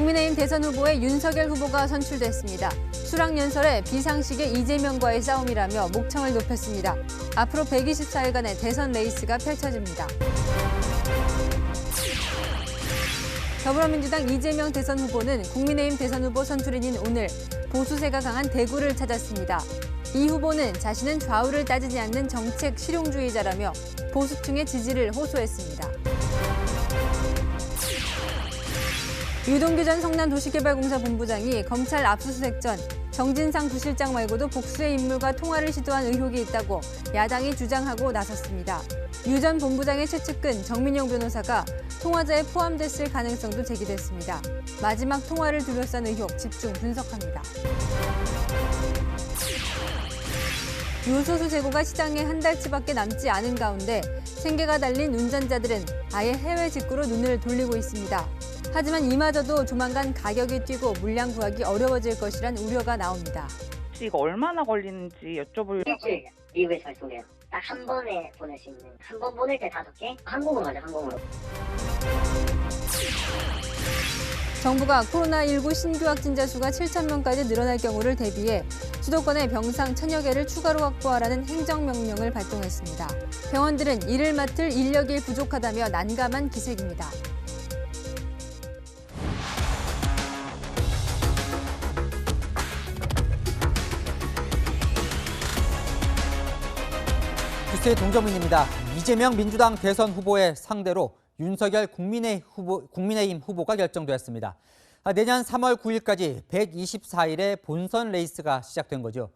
국민의힘 대선 후보에 윤석열 후보가 선출됐습니다. 수락연설에 비상식의 이재명과의 싸움이라며 목청을 높였습니다. 앞으로 124일간의 대선 레이스가 펼쳐집니다. 더불어민주당 이재명 대선 후보는 국민의힘 대선 후보 선출인인 오늘 보수세가 강한 대구를 찾았습니다. 이 후보는 자신은 좌우를 따지지 않는 정책 실용주의자라며 보수층의 지지를 호소했습니다. 유동규 전 성남도시개발공사 본부장이 검찰 압수수색 전 정진상 부실장 말고도 복수의 인물과 통화를 시도한 의혹이 있다고 야당이 주장하고 나섰습니다. 유 전 본부장의 최측근 정민영 변호사가 통화자에 포함됐을 가능성도 제기됐습니다. 마지막 통화를 둘러싼 의혹 집중 분석합니다. 요소수 재고가 시장에 한 달치밖에 남지 않은 가운데 생계가 달린 운전자들은 아예 해외 직구로 눈을 돌리고 있습니다. 하지만 이마저도 조만간 가격이 뛰고 물량 구하기 어려워질 것이란 우려가 나옵니다. 이거 얼마나 걸리는지 여쭤보려고. 일주일 미국에서 발송돼요. 딱 한 번에 보낼 수 있는. 한 번 보낼 때 5개? 항공으로 가죠, 항공으로. 정부가 코로나19 신규 확진자 수가 7천 명까지 늘어날 경우를 대비해 수도권에 병상 1,000여 개를 추가로 확보하라는 행정명령을 발동했습니다. 병원들은 이를 맡을 인력이 부족하다며 난감한 기색입니다. 뉴스의 동정민입니다. 이재명 민주당 대선 후보의 상대로 윤석열 국민의힘 후보가 결정되었습니다. 내년 3월 9일까지 124일의 본선 레이스가 시작된 거죠.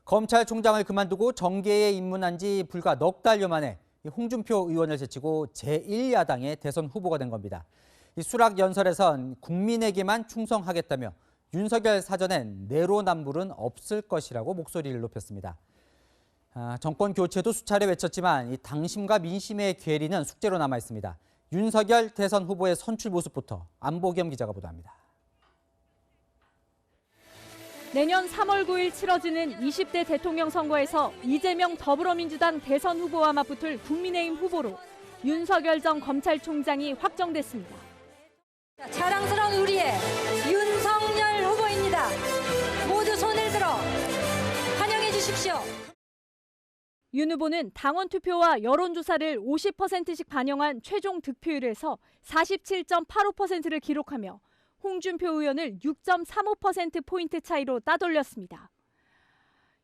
검찰총장을 그만두고 정계에 입문한 지 불과 넉 달여 만에 홍준표 의원을 제치고 제1야당의 대선 후보가 된 겁니다. 이 수락연설에선 국민에게만 충성하겠다며 윤석열 사전엔 내로남불은 없을 것이라고 목소리를 높였습니다. 정권 교체도 수차례 외쳤지만 이 당심과 민심의 괴리는 숙제로 남아 있습니다. 윤석열 대선 후보의 선출 모습부터 안보겸 기자가 보도합니다. 내년 3월 9일 치러지는 20대 대통령 선거에서 이재명 더불어민주당 대선 후보와 맞붙을 국민의힘 후보로 윤석열 전 검찰총장이 확정됐습니다. 자랑스러운 우리의 윤석열 후보입니다. 모두 손을 들어 환영해 주십시오. 윤 후보는 당원 투표와 여론조사를 50%씩 반영한 최종 득표율에서 47.85%를 기록하며 홍준표 의원을 6.35%포인트 차이로 따돌렸습니다.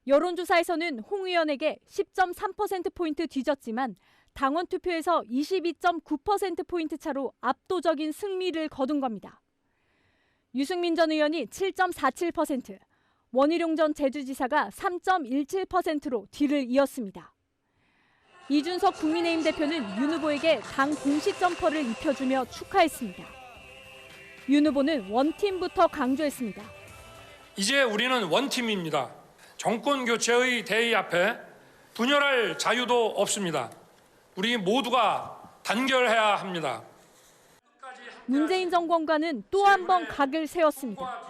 여론조사에서는 홍 의원에게 10.3%포인트 뒤졌지만 당원 투표에서 22.9%포인트 차로 압도적인 승리를 거둔 겁니다. 유승민 전 의원이 7.47%, 원희룡 전 제주지사가 3.17%로 뒤를 이었습니다. 이준석 국민의힘 대표는 윤 후보에게 당 공식 점퍼를 입혀주며 축하했습니다. 윤 후보는 원팀부터 강조했습니다. 이제 우리는 원팀입니다. 정권 교체의 대의 앞에 분열할 자유도 없습니다. 우리 모두가 단결해야 합니다. 문재인 정권과는 또 한 번 각을 세웠습니다.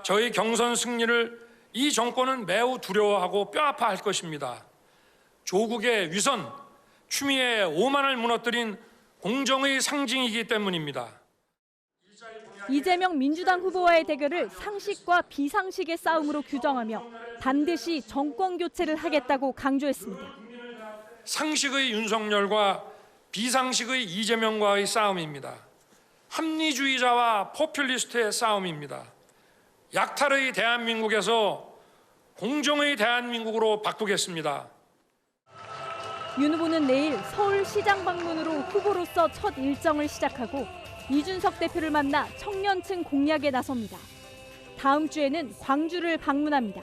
저희 경선 승리를 이 정권은 매우 두려워하고 뼈아파할 것입니다. 조국의 위선, 추미애의 오만을 무너뜨린 공정의 상징이기 때문입니다. 이재명 민주당 후보와의 대결을 상식과 비상식의 싸움으로 규정하며 반드시 정권 교체를 하겠다고 강조했습니다. 상식의 윤석열과 비상식의 이재명과의 싸움입니다. 합리주의자와 포퓰리스트의 싸움입니다. 약탈의 대한민국에서 공정의 대한민국으로 바꾸겠습니다. 윤 후보는 내일 서울시장 방문으로 후보로서 첫 일정을 시작하고 이준석 대표를 만나 청년층 공략에 나섭니다. 다음 주에는 광주를 방문합니다.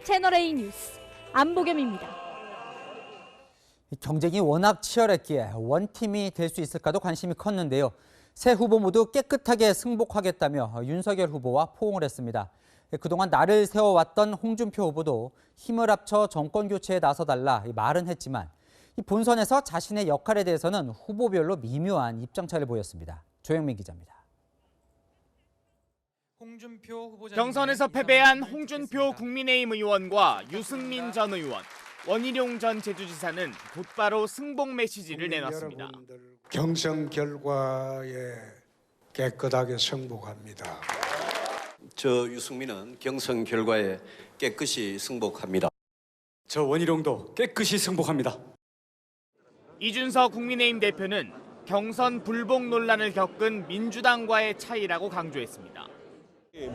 채널A 뉴스 안보겸입니다. 경쟁이 워낙 치열했기에 원팀이 될 수 있을까도 관심이 컸는데요. 세 후보 모두 깨끗하게 승복하겠다며 윤석열 후보와 포옹을 했습니다. 그동안 날을 세워왔던 홍준표 후보도 힘을 합쳐 정권 교체에 나서달라 말은 했지만 본선에서 자신의 역할에 대해서는 후보별로 미묘한 입장차를 보였습니다. 조영민 기자입니다. 경선에서 패배한 홍준표 국민의힘 의원과 유승민 전 의원, 원희룡 전 제주지사는 곧바로 승복 메시지를 내놨습니다. 경선 결과에 깨끗하게 승복합니다. 저 유승민은 경선 결과에 깨끗이 승복합니다. 저 원희룡도 깨끗이 승복합니다. 이준석 국민의힘 대표는 경선 불복 논란을 겪은 민주당과의 차이라고 강조했습니다.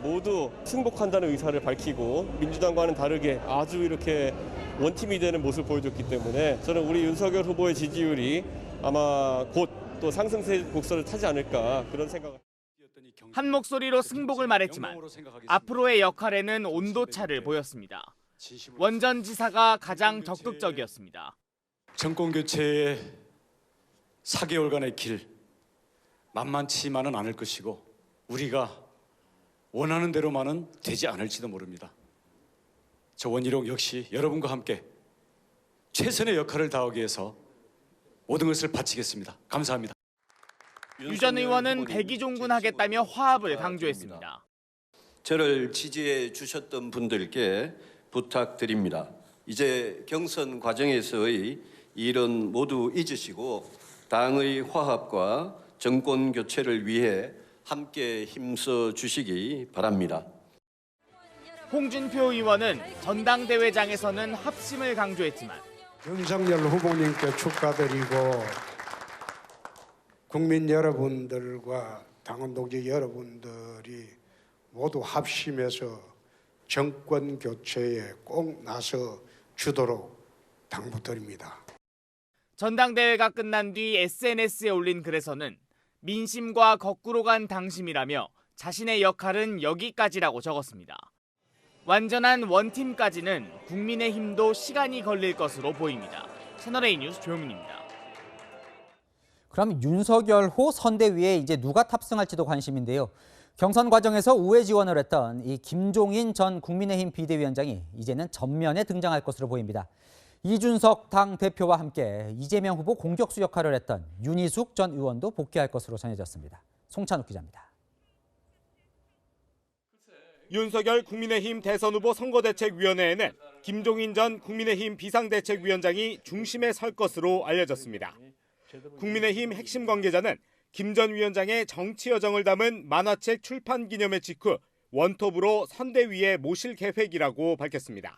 모두 승복한다는 의사를 밝히고 민주당과는 다르게 아주 이렇게 원팀이 되는 모습을 보여줬기 때문에 저는 우리 윤석열 후보의 지지율이 아마 곧 또 상승세 곡선을 타지 않을까 그런 생각을. 한 목소리로 승복을 말했지만 앞으로의 역할에는 온도차를 보였습니다. 원전 지사가 가장 적극적이었습니다. 정권 교체의 4개월간의 길 만만치만은 않을 것이고 우리가 원하는 대로만은 되지 않을지도 모릅니다. 저 원희룡 역시 여러분과 함께 최선의 역할을 다하기 위해서 모든 것을 바치겠습니다. 감사합니다. 유 전 의원은 대기종군하겠다며 화합을 강조했습니다. 저를 지지해 주셨던 분들께 부탁드립니다. 이제 경선 과정에서의 일은 모두 잊으시고 당의 화합과 정권 교체를 위해 함께 힘써 주시기 바랍니다. 홍준표 의원은 전당대회장에서는 합심을 강조했지만 윤석열 후보님께 축하드리고 국민 여러분들과 당원 동지 여러분들이 모두 합심해서 정권 교체에 꼭 나서 주도록 당부드립니다. 전당대회가 끝난 뒤 SNS에 올린 글에서는 민심과 거꾸로 간 당심이라며 자신의 역할은 여기까지라고 적었습니다. 완전한 원팀까지는 국민의힘도 시간이 걸릴 것으로 보입니다. 채널A 뉴스 조영민입니다. 그럼 윤석열호 선대위에 이제 누가 탑승할지도 관심인데요. 경선 과정에서 우회 지원을 했던 이 김종인 전 국민의힘 비대위원장이 이제는 전면에 등장할 것으로 보입니다. 이준석 당 대표와 함께 이재명 후보 공격수 역할을 했던 윤희숙 전 의원도 복귀할 것으로 전해졌습니다. 송찬욱 기자입니다. 윤석열 국민의힘 대선 후보 선거대책위원회에는 김종인 전 국민의힘 비상대책위원장이 중심에 설 것으로 알려졌습니다. 국민의힘 핵심 관계자는 김 전 위원장의 정치 여정을 담은 만화책 출판 기념회 직후 원톱으로 선대위에 모실 계획이라고 밝혔습니다.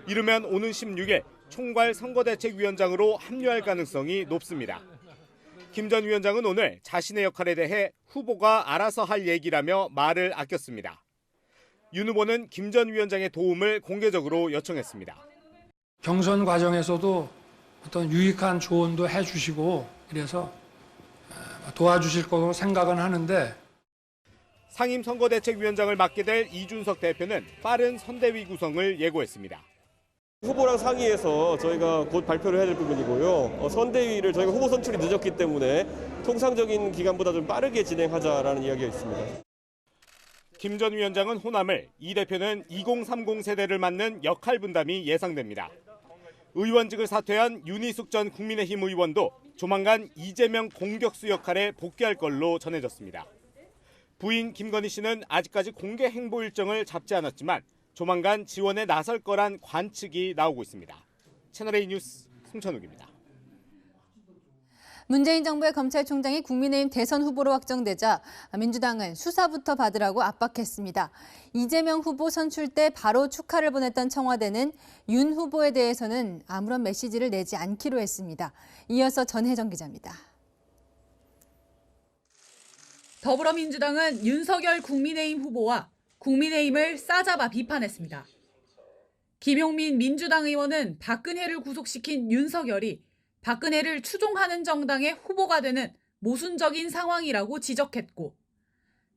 이르면 오는 16일 총괄 선거대책위원장으로 합류할 가능성이 높습니다. 김 전 위원장은 오늘 자신의 역할에 대해 후보가 알아서 할 얘기라며 말을 아꼈습니다. 윤 후보는 김 전 위원장의 도움을 공개적으로 요청했습니다. 경선 과정에서도 어떤 유익한 조언도 해주시고 이래서 도와주실 거로 생각은 하는데 상임선거대책위원장을 맡게 될 이준석 대표는 빠른 선대위 구성을 예고했습니다. 후보랑 상의해서 저희가 곧 발표를 해야 될 부분이고요. 선대위를 저희가 후보 선출이 늦었기 때문에 통상적인 기간보다 좀 빠르게 진행하자라는 이야기가 있습니다. 김 전 위원장은 호남을, 이 대표는 2030 세대를 맡는 역할 분담이 예상됩니다. 의원직을 사퇴한 윤희숙 전 국민의힘 의원도 조만간 이재명 공격수 역할에 복귀할 걸로 전해졌습니다. 부인 김건희 씨는 아직까지 공개 행보 일정을 잡지 않았지만 조만간 지원에 나설 거란 관측이 나오고 있습니다. 채널A 뉴스 송찬욱입니다. 문재인 정부의 검찰총장이 국민의힘 대선 후보로 확정되자 민주당은 수사부터 받으라고 압박했습니다. 이재명 후보 선출 때 바로 축하를 보냈던 청와대는 윤 후보에 대해서는 아무런 메시지를 내지 않기로 했습니다. 이어서 전혜정 기자입니다. 더불어민주당은 윤석열 국민의힘 후보와 국민의힘을 싸잡아 비판했습니다. 김용민 민주당 의원은 박근혜를 구속시킨 윤석열이 박근혜를 추종하는 정당의 후보가 되는 모순적인 상황이라고 지적했고,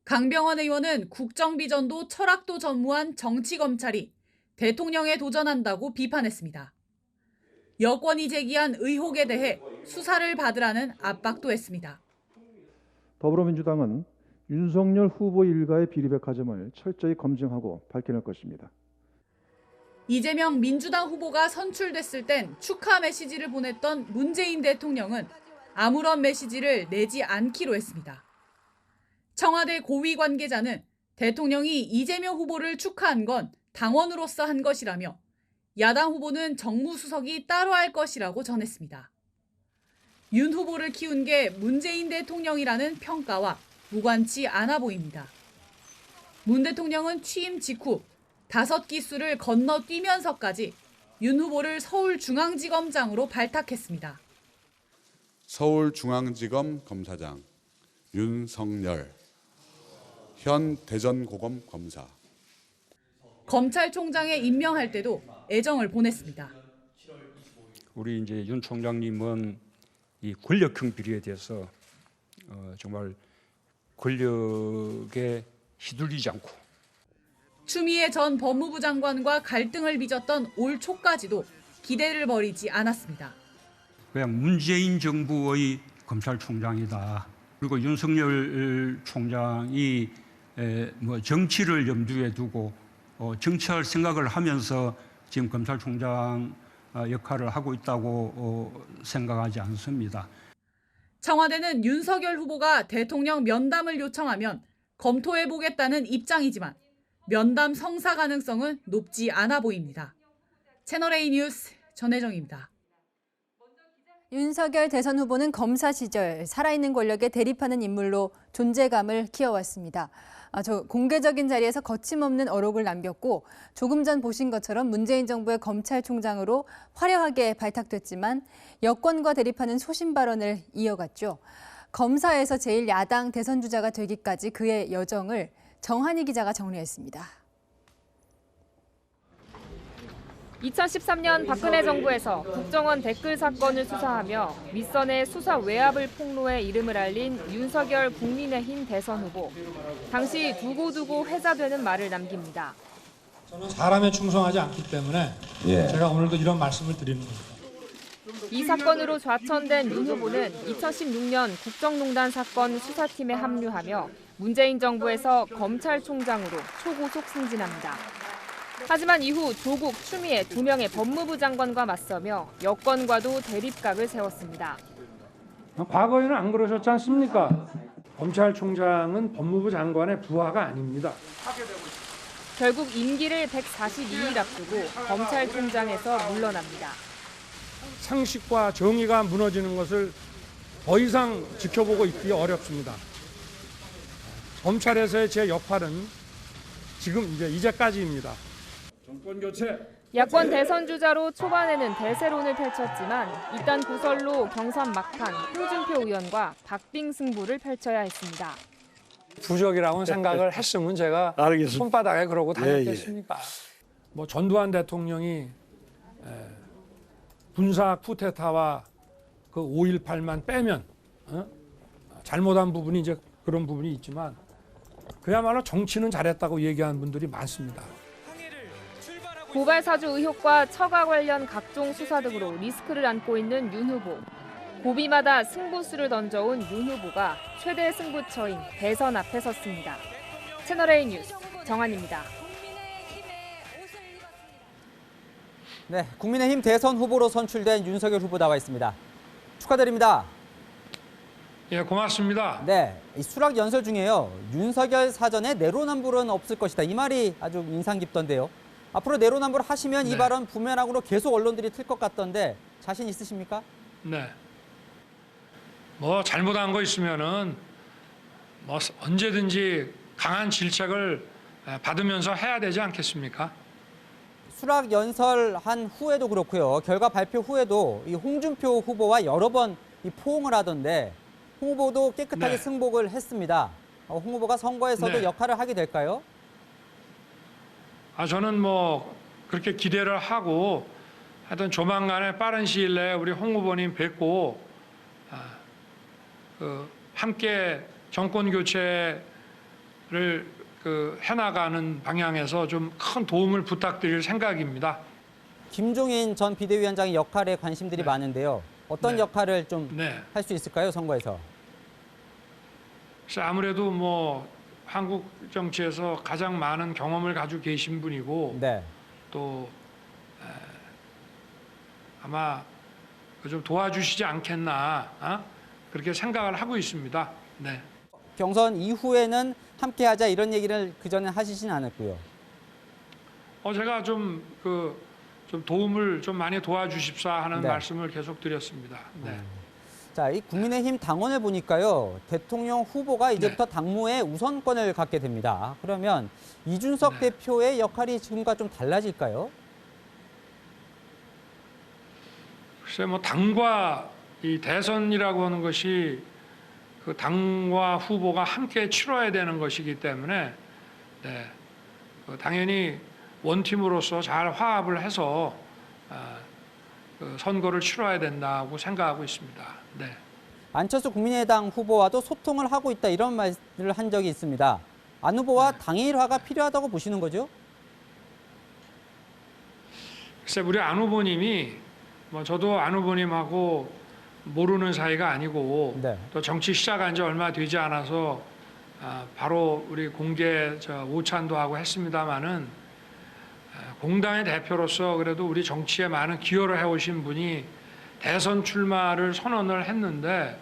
강병원 의원은 국정비전도 철학도 전무한 정치검찰이 대통령에 도전한다고 비판했습니다. 여권이 제기한 의혹에 대해 수사를 받으라는 압박도 했습니다. 더불어민주당은 윤석열 후보 일가의 비리백화점을 철저히 검증하고 밝혀낼 것입니다. 이재명 민주당 후보가 선출됐을 땐 축하 메시지를 보냈던 문재인 대통령은 아무런 메시지를 내지 않기로 했습니다. 청와대 고위 관계자는 대통령이 이재명 후보를 축하한 건 당원으로서 한 것이라며 야당 후보는 정무수석이 따로 할 것이라고 전했습니다. 윤 후보를 키운 게 문재인 대통령이라는 평가와 무관치 않아 보입니다. 문 대통령은 취임 직후 5기수를 건너뛰면서까지 윤 후보를 서울중앙지검장으로 발탁했습니다. 서울중앙지검 검사장 윤석열, 현 대전고검 검사. 검찰총장에 임명할 때도 애정을 보냈습니다. 우리 이제 윤 총장님은 이 권력형 비리에 대해서 정말 권력에 휘둘리지 않고 추미애 전 법무부 장관과 갈등을 빚었던 올 초까지도 기대를 버리지 않았습니다. 그냥 문재인 정부의 검찰총장이다. 그리고 윤석열 총장이 뭐 정치를 염두에 두고 정치할 생각을 하면서 지금 검찰총장 역할을 하고 있다고 생각하지 않습니다. 청와대는 윤석열 후보가 대통령 면담을 요청하면 검토해보겠다는 입장이지만 면담 성사 가능성은 높지 않아 보입니다. 채널A 뉴스 전혜정입니다. 윤석열 대선 후보는 검사 시절 살아있는 권력에 대립하는 인물로 존재감을 키워왔습니다. 공개적인 자리에서 거침없는 어록을 남겼고 조금 전 보신 것처럼 문재인 정부의 검찰총장으로 화려하게 발탁됐지만 여권과 대립하는 소신 발언을 이어갔죠. 검사에서 제일 야당 대선 주자가 되기까지 그의 여정을 정한희 기자가 정리했습니다. 2013년 박근혜 정부에서 국정원 댓글 사건을 수사하며 윗선의 수사 외압을 폭로해 이름을 알린 윤석열 국민의힘 대선 후보. 당시 두고두고 회자되는 말을 남깁니다. 저는 사람에 충성하지 않기 때문에 제가 오늘도 이런 말씀을 드리는 겁니다. 이 사건으로 좌천된 윤 후보는 2016년 국정농단 사건 수사팀에 합류하며 문재인 정부에서 검찰총장으로 초고속 승진합니다. 하지만 이후 조국, 추미애 2명의 법무부 장관과 맞서며 여권과도 대립각을 세웠습니다. 과거에는 안 그러셨지 않습니까? 검찰총장은 법무부 장관의 부하가 아닙니다. 결국 임기를 142일 앞두고 검찰총장에서 물러납니다. 상식과 정의가 무너지는 것을 더 이상 지켜보고 있기 어렵습니다. 검찰에서의 제 역할은 지금 이제까지입니다. 정권 교체. 야권 대선 주자로 초반에는 대세론을 펼쳤지만 이딴 구설로 경선 막판 홍준표 의원과 박빙 승부를 펼쳐야 했습니다. 부적이라고는 생각을 했으면 제가 손바닥에 그러고 다녔겠습니까? 뭐 전두환 대통령이 군사 쿠데타와 그 5.18만 빼면 잘못한 부분이 이제 그런 부분이 있지만 그야말로 정치는 잘했다고 얘기하는 분들이 많습니다. 고발 사주 의혹과 처가 관련 각종 수사 등으로 리스크를 안고 있는 윤 후보. 고비마다 승부수를 던져온 윤 후보가 최대 승부처인 대선 앞에 섰습니다. 채널A 뉴스 정한입니다. 네, 국민의힘 대선 후보로 선출된 윤석열 후보 나와 있습니다. 축하드립니다. 예, 고맙습니다. 네, 이 수락 연설 중에요. 윤석열 사전에 내로남불은 없을 것이다. 이 말이 아주 인상 깊던데요. 앞으로 내로남불 하시면 이 발언 부메랑으로 계속 언론들이 틀 것 같던데 자신 있으십니까? 네. 뭐 잘못한 거 있으면은 뭐 언제든지 강한 질책을 받으면서 해야 되지 않겠습니까? 수락 연설한 후에도 그렇고요. 결과 발표 후에도 이 홍준표 후보와 여러 번 이 포옹을 하던데 홍 후보도 깨끗하게 승복을 했습니다. 홍 후보가 선거에서도 역할을 하게 될까요? 저는 뭐 그렇게 기대를 하고 하여튼 조만간에 빠른 시일 내에 우리 홍 후보님 뵙고 함께 정권 교체를 해나가는 방향에서 좀 큰 도움을 부탁드릴 생각입니다. 김종인 전 비대위원장의 역할에 관심들이 많은데요. 어떤 역할을 좀 할 수 있을까요, 선거에서? 그래서 아무래도 뭐 한국 정치에서 가장 많은 경험을 가지고 계신 분이고 또 아마 좀 도와주시지 않겠나 그렇게 생각을 하고 있습니다. 네. 경선 이후에는 함께하자 이런 얘기를 그전에 하시진 않았고요. 제가 좀 도움을 좀 많이 도와주십사 하는 말씀을 계속 드렸습니다. 네. 자, 이 국민의힘 당원을 보니까요. 대통령 후보가 이제부터 당무에 우선권을 갖게 됩니다. 그러면 이준석 대표의 역할이 지금과 좀 달라질까요? 글쎄 뭐 당과 이 대선이라고 하는 것이 그 당과 후보가 함께 치러야 되는 것이기 때문에 당연히 원팀으로서 잘 화합을 해서 그 선거를 치러야 된다고 생각하고 있습니다. 네. 안철수 국민의당 후보와도 소통을 하고 있다 이런 말을 한 적이 있습니다. 안 후보와 당일화가 필요하다고 보시는 거죠? 글쎄 우리 안 후보님이 뭐 저도 안 후보님하고 모르는 사이가 아니고 또 정치 시작한 지 얼마 되지 않아서 바로 우리 공개 오찬도 하고 했습니다마는 공당의 대표로서 그래도 우리 정치에 많은 기여를 해오신 분이 대선 출마를 선언을 했는데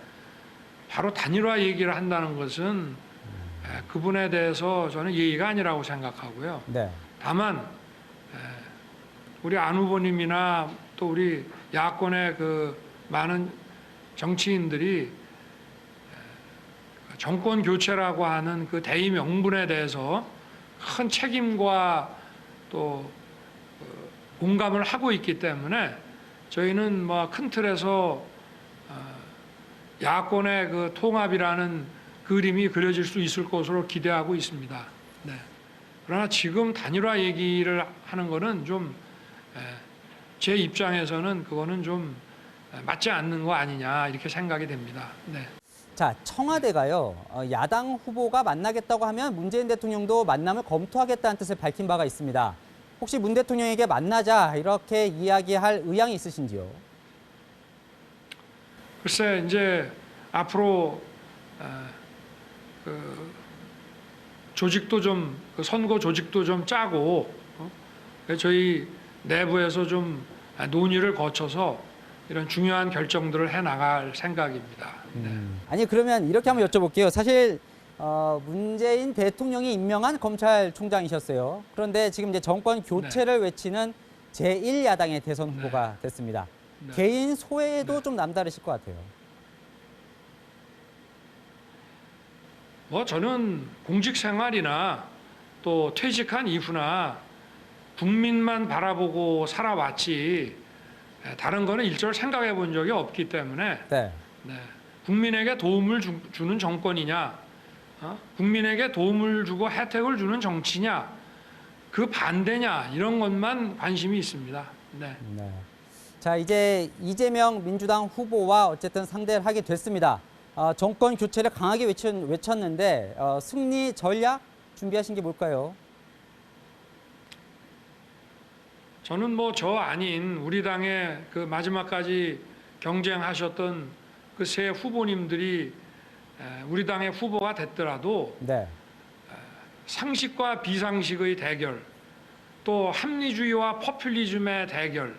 바로 단일화 얘기를 한다는 것은 그분에 대해서 저는 예의가 아니라고 생각하고요. 다만 우리 안 후보님이나 또 우리 야권의 그 많은 정치인들이 정권 교체라고 하는 그 대의 명분에 대해서 큰 책임과 또 공감을 하고 있기 때문에 저희는 뭐 큰 틀에서 야권의 그 통합이라는 그림이 그려질 수 있을 것으로 기대하고 있습니다. 네. 그러나 지금 단일화 얘기를 하는 거는 좀 제 입장에서는 그거는 좀 맞지 않는 거 아니냐 이렇게 생각이 됩니다. 네. 자, 청와대가요. 야당 후보가 만나겠다고 하면 문재인 대통령도 만남을 검토하겠다는 뜻을 밝힌 바가 있습니다. 혹시 문 대통령에게 만나자 이렇게 이야기할 의향이 있으신지요? 글쎄 이제 앞으로 그 조직도 좀 그 선거 조직도 좀 짜고 저희 내부에서 좀 논의를 거쳐서 이런 중요한 결정들을 해 나갈 생각입니다. 아니 그러면 이렇게 한번 여쭤볼게요. 사실 문재인 대통령이 임명한 검찰총장이셨어요. 그런데 지금 이제 정권 교체를 외치는 제1야당의 대선 후보가 됐습니다. 개인 소외에도 좀 남다르실 것 같아요. 뭐 저는 공직 생활이나 또 퇴직한 이후나 국민만 바라보고 살아왔지 다른 거는 일절 생각해 본 적이 없기 때문에 국민에게 도움을 주는 정권이냐 국민에게 도움을 주고 혜택을 주는 정치냐 그 반대냐 이런 것만 관심이 있습니다. 네. 자, 이제 이재명 민주당 후보와 어쨌든 상대를 하게 됐습니다. 정권 교체를 강하게 외쳤는데 승리 전략 준비하신 게 뭘까요? 저는 뭐 저 아닌 우리 당의 그 마지막까지 경쟁하셨던 그 세 후보님들이 우리 당의 후보가 됐더라도 상식과 비상식의 대결, 또 합리주의와 포퓰리즘의 대결,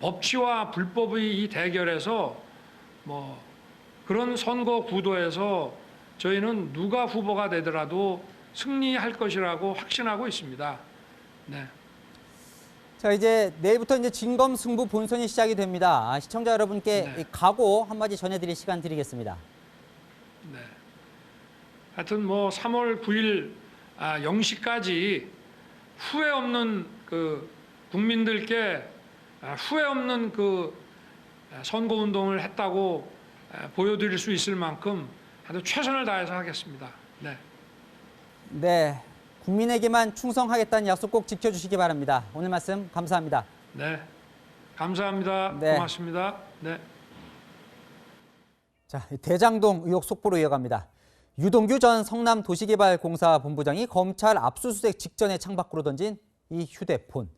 법치와 불법의 이 대결에서 뭐 그런 선거 구도에서 저희는 누가 후보가 되더라도 승리할 것이라고 확신하고 있습니다. 네. 자, 이제 내일부터 이제 진검승부 본선이 시작이 됩니다. 시청자 여러분께 이 각오 한마디 전해드릴 시간 드리겠습니다. 네. 하여튼 뭐 3월 9일 0시까지 후회 없는 그 국민들께 후회 없는 그 선거 운동을 했다고 보여드릴 수 있을 만큼 아주 최선을 다해서 하겠습니다. 네. 네. 국민에게만 충성하겠다는 약속 꼭 지켜주시기 바랍니다. 오늘 말씀 감사합니다. 네. 감사합니다. 고맙습니다. 네. 자, 대장동 의혹 속보로 이어갑니다. 유동규 전 성남도시개발공사 본부장이 검찰 압수수색 직전에 창밖으로 던진 이 휴대폰.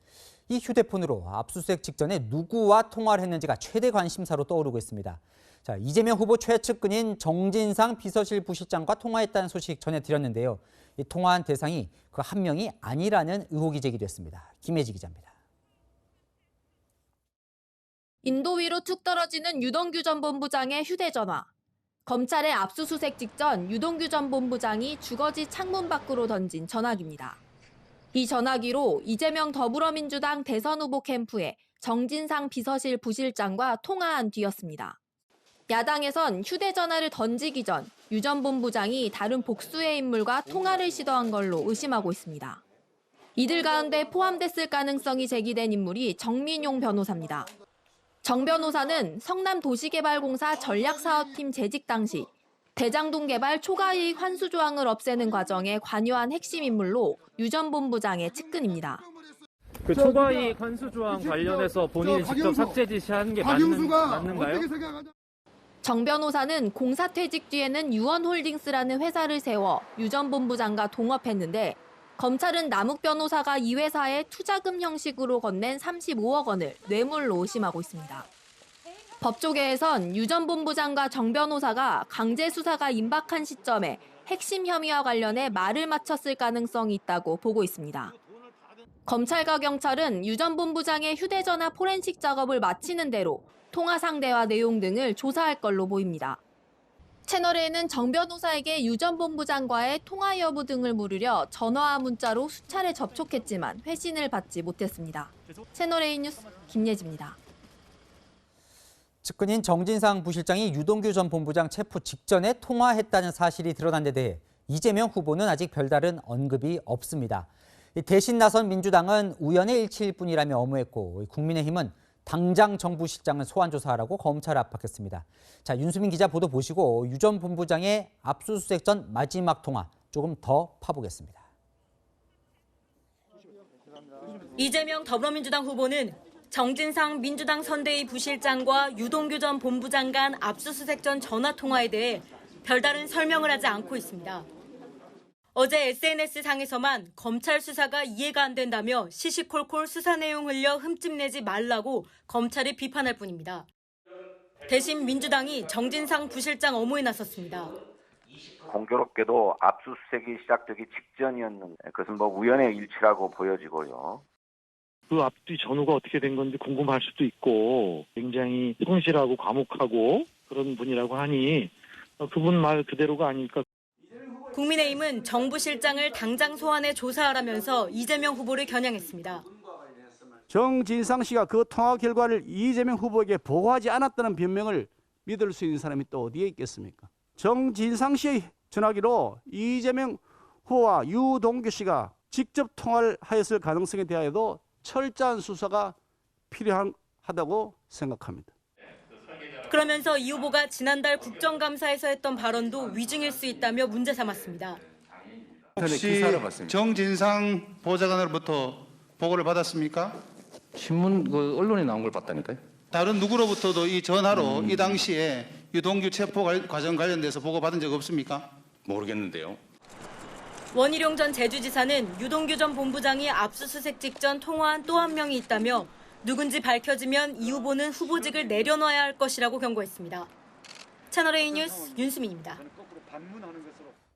이 휴대폰으로 압수수색 직전에 누구와 통화를 했는지가 최대 관심사로 떠오르고 있습니다. 자, 이재명 후보 최측근인 정진상 비서실 부실장과 통화했다는 소식 전해드렸는데요. 이 통화한 대상이 그 한 명이 아니라는 의혹이 제기됐습니다. 김혜지 기자입니다. 인도 위로 툭 떨어지는 유동규 전 본부장의 휴대전화. 검찰의 압수수색 직전 유동규 전 본부장이 주거지 창문 밖으로 던진 전화기입니다. 이 전화기로 이재명 더불어민주당 대선 후보 캠프에 정진상 비서실 부실장과 통화한 뒤였습니다. 야당에선 휴대전화를 던지기 전 유 전 본부장이 다른 복수의 인물과 통화를 시도한 걸로 의심하고 있습니다. 이들 가운데 포함됐을 가능성이 제기된 인물이 정민용 변호사입니다. 정 변호사는 성남도시개발공사 전략사업팀 재직 당시 대장동 개발 초과이익 환수 조항을 없애는 과정에 관여한 핵심 인물로 유 전 본부장의 측근입니다. 그 초과이익 환수 조항 관련해서 본인이 직접 삭제 지시한 게 맞는가요? 정 변호사는 공사 퇴직 뒤에는 유원홀딩스라는 회사를 세워 유 전 본부장과 동업했는데 검찰은 남욱 변호사가 이 회사에 투자금 형식으로 건넨 35억 원을 뇌물로 의심하고 있습니다. 법조계에선 유 전 본부장과 정 변호사가 강제 수사가 임박한 시점에 핵심 혐의와 관련해 말을 맞췄을 가능성이 있다고 보고 있습니다. 검찰과 경찰은 유 전 본부장의 휴대전화 포렌식 작업을 마치는 대로 통화 상대와 내용 등을 조사할 걸로 보입니다. 채널A는 정 변호사에게 유 전 본부장과의 통화 여부 등을 물으려 전화와 문자로 수차례 접촉했지만 회신을 받지 못했습니다. 채널A 뉴스 김예지입니다. 측근인 정진상 부실장이 유동규 전 본부장 체포 직전에 통화했다는 사실이 드러난 데 대해 이재명 후보는 아직 별다른 언급이 없습니다. 대신 나선 민주당은 우연의 일치일 뿐이라며 엄호했고 국민의힘은 당장 정부 실장을 소환 조사하라고 검찰을 압박했습니다. 자, 윤수민 기자 보도 보시고 유 전 본부장의 압수수색 전 마지막 통화 조금 더 파보겠습니다. 이재명 더불어민주당 후보는 정진상 민주당 선대위 부실장과 유동규 전 본부장 간 압수수색 전 전화통화에 대해 별다른 설명을 하지 않고 있습니다. 어제 SNS상에서만 검찰 수사가 이해가 안 된다며 시시콜콜 수사 내용 흘려 흠집내지 말라고 검찰이 비판할 뿐입니다. 대신 민주당이 정진상 부실장 엄호에 나섰습니다. 공교롭게도 압수수색이 시작되기 직전이었는데 그것은 우연의 일치라고 보여지고요. 그 앞뒤 전후가 어떻게 된 건지 궁금할 수도 있고 굉장히 성실하고 과묵하고 그런 분이라고 하니 그분 말 그대로가 아닐까. 국민의힘은 정부 실장을 당장 소환해 조사하라면서 이재명 후보를 겨냥했습니다. 정진상 씨가 그 통화 결과를 이재명 후보에게 보고하지 않았다는 변명을 믿을 수 있는 사람이 또 어디에 있겠습니까? 정진상 씨의 전화기로 이재명 후보와 유동규 씨가 직접 통화를 하였을 가능성에 대하여도 철저한 수사가 필요하다고 생각합니다. 그러면서 이 후보가 지난달 국정감사에서 했던 발언도 위증일 수 있다며 문제 삼았습니다. 혹시 정진상 보좌관으로부터 보고를 받았습니까? 신문 언론에 나온 걸 봤다니까요. 다른 누구로부터도 이 전화로 이 당시에 유동규 체포 과정 관련돼서 보고받은 적 없습니까? 모르겠는데요. 원희룡 전 제주지사는 유동규 전 본부장이 압수수색 직전 통화한 또 한 명이 있다며 누군지 밝혀지면 이 후보는 후보직을 내려놔야 할 것이라고 경고했습니다. 채널A 뉴스 윤수민입니다.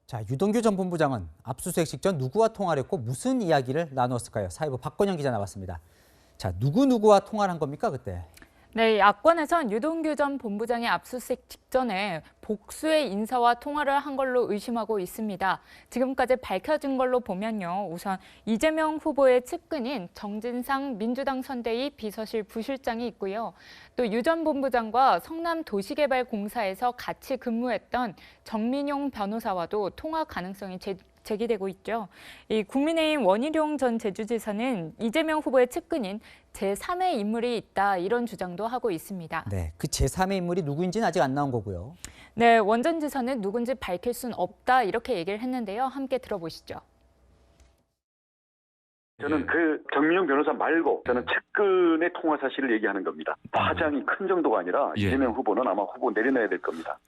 자, 유동규 전 본부장은 압수수색 직전 누구와 통화를 했고 무슨 이야기를 나누었을까요? 사회부 박건영 기자 나왔습니다. 자, 누구와 통화를 한 겁니까 그때? 네, 야권에선 유동규 전 본부장의 압수수색 직전에 복수의 인사와 통화를 한 걸로 의심하고 있습니다. 지금까지 밝혀진 걸로 보면요. 우선 이재명 후보의 측근인 정진상 민주당 선대위 비서실 부실장이 있고요. 또 유 전 본부장과 성남도시개발공사에서 같이 근무했던 정민용 변호사와도 통화 가능성이 제기되고 있죠. 이 국민의힘 원희룡 전 제주지사는 이재명 후보의 측근인 제3의 인물이 있다 이런 주장도 하고 있습니다. 네, 그 제3의 인물이 누구인지는 아직 안 나온 거고요. 네, 원 전 지사는 누군지 밝힐 순 없다 이렇게 얘기를 했는데요. 함께 들어보시죠. 저는 그 정민용 변호사 말고 저는 측근의 통화 사실을 얘기하는 겁니다. 파장이 큰 정도가 아니라 이재명 후보는 아마 후보 내려놔야 될 겁니다.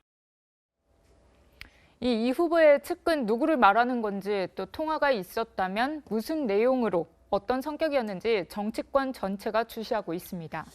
이 후보의 측근 누구를 말하는 건지 또 통화가 있었다면 무슨 내용으로 어떤 성격이었는지 정치권 전체가 주시하고 있습니다.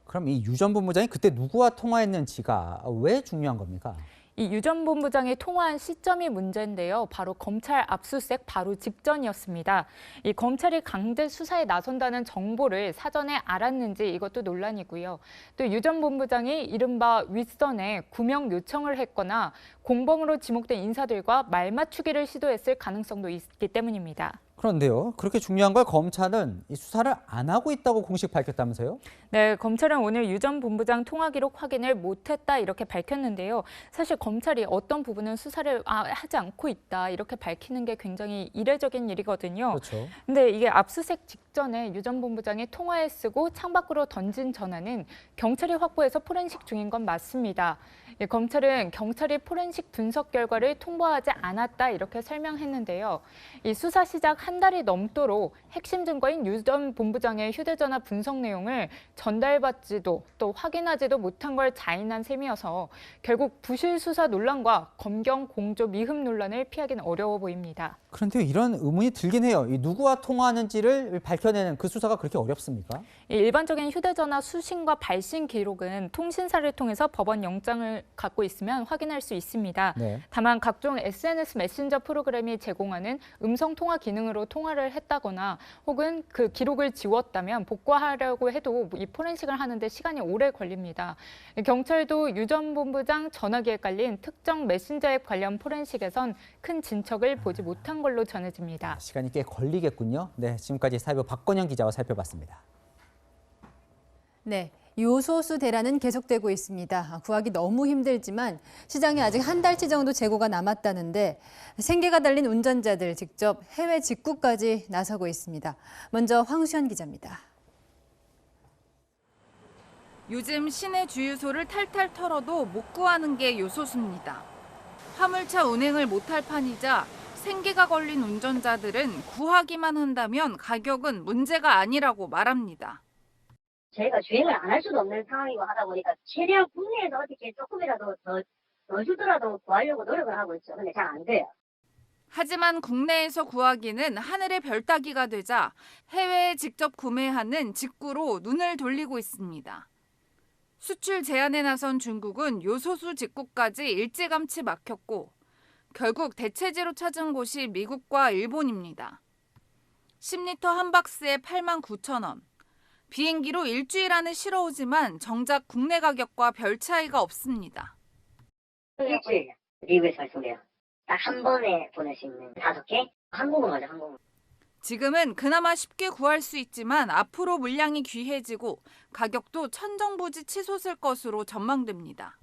그럼 이 유 전 본부장이 그때 누구와 통화했는지가 왜 중요한 겁니까? 이 유 전 본부장이 통화한 시점이 문제인데요. 바로 검찰 압수수색 바로 직전이었습니다. 이 검찰이 강제 수사에 나선다는 정보를 사전에 알았는지 이것도 논란이고요. 또 유 전 본부장이 이른바 윗선에 구명 요청을 했거나 공범으로 지목된 인사들과 말 맞추기를 시도했을 가능성도 있기 때문입니다. 그런데요, 그렇게 중요한 걸 검찰은 이 수사를 안 하고 있다고 공식 밝혔다면서요? 네, 검찰은 오늘 유 전 본부장 통화 기록 확인을 못했다 이렇게 밝혔는데요. 사실 검찰이 어떤 부분은 수사를 하지 않고 있다 이렇게 밝히는 게 굉장히 이례적인 일이거든요. 그렇죠. 근데 이게 압수수색 직전에 유 전 본부장이 통화에 쓰고 창밖으로 던진 전화는 경찰이 확보해서 포렌식 중인 건 맞습니다. 검찰은 경찰이 포렌식 분석 결과를 통보하지 않았다 이렇게 설명했는데요. 이 수사 시작 한 달이 넘도록 핵심 증거인 유 전 본부장의 휴대전화 분석 내용을 전달받지도 또 확인하지도 못한 걸 자인한 셈이어서 결국 부실 수사 논란과 검경 공조 미흡 논란을 피하기는 어려워 보입니다. 그런데 이런 의문이 들긴 해요. 이 누구와 통화하는지를 밝혀내는 그 수사가 그렇게 어렵습니까? 일반적인 휴대전화 수신과 발신 기록은 통신사를 통해서 법원 영장을 갖고 있으면 확인할 수 있습니다. 네. 다만 각종 SNS 메신저 프로그램이 제공하는 음성 통화 기능으로 통화를 했다거나 혹은 그 기록을 지웠다면 복구하려고 해도 이 포렌식을 하는데 시간이 오래 걸립니다. 경찰도 유 전 본부장 전화기에 깔린 특정 메신저 앱 관련 포렌식에선 큰 진척을 보지 못한 걸로 전해집니다. 시간이 꽤 걸리겠군요. 네, 지금까지 사회부 박건영 기자와 살펴봤습니다. 네. 요소수 대란은 계속되고 있습니다. 구하기 너무 힘들지만 시장에 아직 한 달치 정도 재고가 남았다는데 생계가 달린 운전자들 직접 해외 직구까지 나서고 있습니다. 먼저 황수연 기자입니다. 요즘 시내 주유소를 탈탈 털어도 못 구하는 게 요소수입니다. 화물차 운행을 못할 판이자 생계가 걸린 운전자들은 구하기만 한다면 가격은 문제가 아니라고 말합니다. 저희가 주행을 안 할 수도 없는 상황이고 하다 보니까 최대한 국내에서 어떻게 조금이라도 더 주더라도 구하려고 노력을 하고 있죠. 근데 잘 안 돼요. 하지만 국내에서 구하기는 하늘의 별 따기가 되자 해외에 직접 구매하는 직구로 눈을 돌리고 있습니다. 수출 제한에 나선 중국은 요소수 직구까지 일찌감치 막혔고 결국 대체제로 찾은 곳이 미국과 일본입니다. 10리터 한 박스에 89,000원. 비행기로 일주일 안에 실어오지만 정작 국내 가격과 별 차이가 없습니다. 일주일 미국에서 발송돼요. 딱 한 번에 보낼 수 있는 5개? 항공은 맞아, 항공은. 지금은 그나마 쉽게 구할 수 있지만 앞으로 물량이 귀해지고 가격도 천정부지 치솟을 것으로 전망됩니다.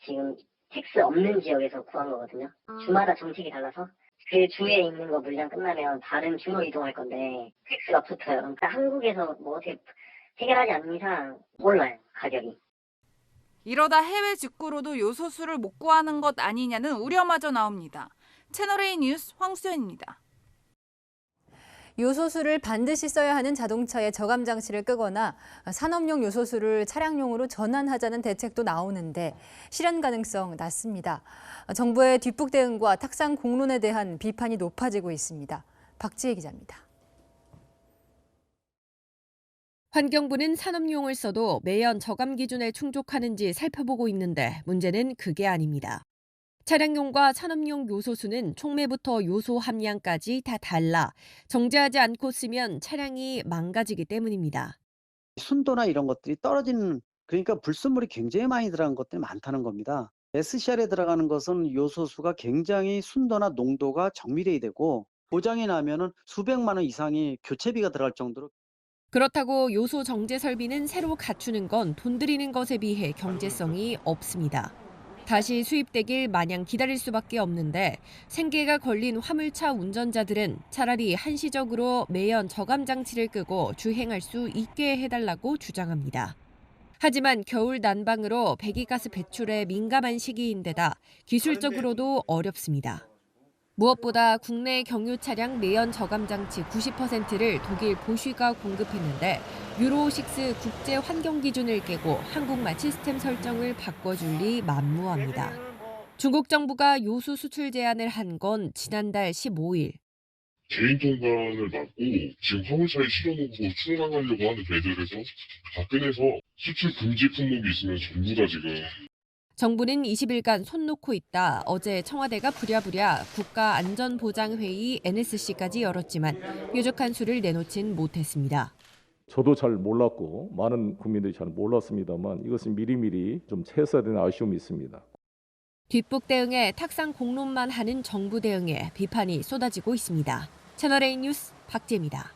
지금 텍스 없는 지역에서 구한 거거든요. 주마다 정책이 달라서 그 주에 있는 거 물량 끝나면 다른 주로 이동할 건데 텍스가 붙어요. 그러니까 한국에서 뭐 어떻게 해결하지 않는 이상 몰라요, 가격이. 이러다 해외 직구로도 요소수를 못 구하는 것 아니냐는 우려마저 나옵니다. 채널A 뉴스 황수연입니다. 요소수를 반드시 써야 하는 자동차의 저감 장치를 끄거나 산업용 요소수를 차량용으로 전환하자는 대책도 나오는데 실현 가능성 낮습니다. 정부의 뒷북 대응과 탁상 공론에 대한 비판이 높아지고 있습니다. 박지혜 기자입니다. 환경부는 산업용을 써도 매연 저감 기준에 충족하는지 살펴보고 있는데 문제는 그게 아닙니다. 차량용과 산업용 요소수는 촉매부터 요소 함량까지 다 달라 정제하지 않고 쓰면 차량이 망가지기 때문입니다. 순도나 이런 것들이 떨어지는, 그러니까 불순물이 굉장히 많이 들어간 것들이 많다는 겁니다. SCR에 들어가는 것은 요소수가 굉장히 순도나 농도가 정밀해야 되고 고장이 나면은 수백만 원 이상이 교체비가 들어갈 정도로. 그렇다고 요소 정제 설비는 새로 갖추는 건 돈 들이는 것에 비해 경제성이 없습니다. 다시 수입되길 마냥 기다릴 수밖에 없는데 생계가 걸린 화물차 운전자들은 차라리 한시적으로 매연 저감 장치를 끄고 주행할 수 있게 해달라고 주장합니다. 하지만 겨울 난방으로 배기가스 배출에 민감한 시기인데다 기술적으로도 어렵습니다. 무엇보다 국내 경유 차량 매연 저감 장치 90%를 독일 보쉬가 공급했는데 유로6 국제 환경 기준을 깨고 한국만 시스템 설정을 바꿔줄 리 만무합니다. 중국 정부가 요소 수출 제한을 한 건 지난달 15일. 개인 통관을 막고 지금 화물차에 실어놓고 충당하려고 하는 배들에서 다 꺼내서 수출 금지 품목이 있으면 전부 다 지금. 정부는 20일간 손 놓고 있다 어제 청와대가 부랴부랴 국가안전보장회의 NSC까지 열었지만 뾰족한 수를 내놓진 못했습니다. 저도 잘 몰랐고 많은 국민들이 잘 몰랐습니다만 이것은 미리미리 좀 채웠어야 되는 아쉬움이 있습니다. 뒷북 대응에 탁상 공론만 하는 정부 대응에 비판이 쏟아지고 있습니다. 채널A 뉴스 박지혜입니다.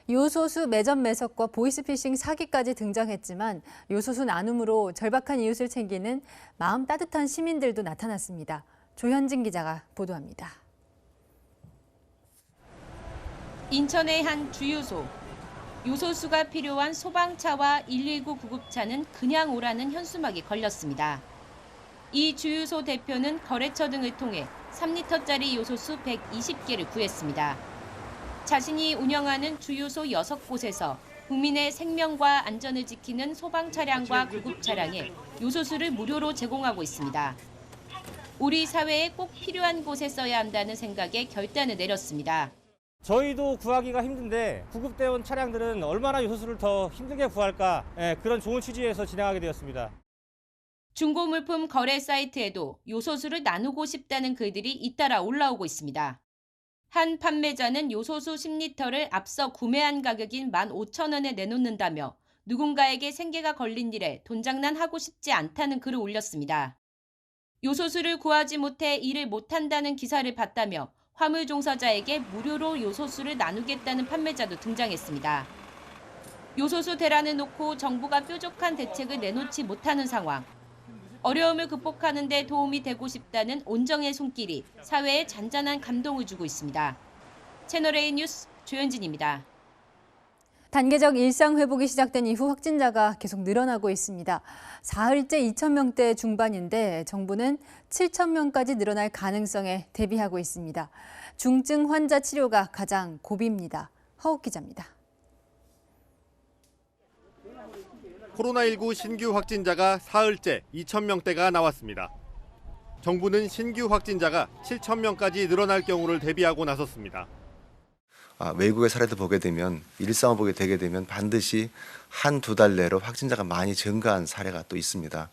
요소수 매점 매석과 보이스피싱 사기까지 등장했지만 요소수 나눔으로 절박한 이웃을 챙기는 마음 따뜻한 시민들도 나타났습니다. 조현진 기자가 보도합니다. 인천의 한 주유소. 요소수가 필요한 소방차와 119 구급차는 그냥 오라는 현수막이 걸렸습니다. 이 주유소 대표는 거래처 등을 통해 3리터짜리 요소수 120개를 구했습니다. 자신이 운영하는 주유소 6곳에서 국민의 생명과 안전을 지키는 소방 차량과 구급 차량에 요소수를 무료로 제공하고 있습니다. 우리 사회에 꼭 필요한 곳에 써야 한다는 생각에 결단을 내렸습니다. 저희도 구하기가 힘든데 구급대원 차량들은 얼마나 요소수를 더 힘들게 구할까 그런 좋은 취지에서 진행하게 되었습니다. 중고물품 거래 사이트에도 요소수를 나누고 싶다는 글들이 잇따라 올라오고 있습니다. 한 판매자는 요소수 10리터를 앞서 구매한 가격인 15,000원에 내놓는다며 누군가에게 생계가 걸린 일에 돈장난하고 싶지 않다는 글을 올렸습니다. 요소수를 구하지 못해 일을 못한다는 기사를 봤다며 화물 종사자에게 무료로 요소수를 나누겠다는 판매자도 등장했습니다. 요소수 대란을 놓고 정부가 뾰족한 대책을 내놓지 못하는 상황. 어려움을 극복하는 데 도움이 되고 싶다는 온정의 손길이 사회에 잔잔한 감동을 주고 있습니다. 채널A 뉴스 조현진입니다. 단계적 일상 회복이 시작된 이후 확진자가 계속 늘어나고 있습니다. 사흘째 2,000명대 중반인데 정부는 7,000명까지 늘어날 가능성에 대비하고 있습니다. 중증 환자 치료가 가장 고비입니다. 허욱 기자입니다. 코로나19 신규 확진자가 사흘째 2,000명대가 나왔습니다. 정부는 신규 확진자가 7,000명까지 늘어날 경우를 대비하고 나섰습니다. 외국의 사례도 보게 되면 일상을 보게 되게 되면 반드시 한두 달 내로 확진자가 많이 증가한 사례가 또 있습니다.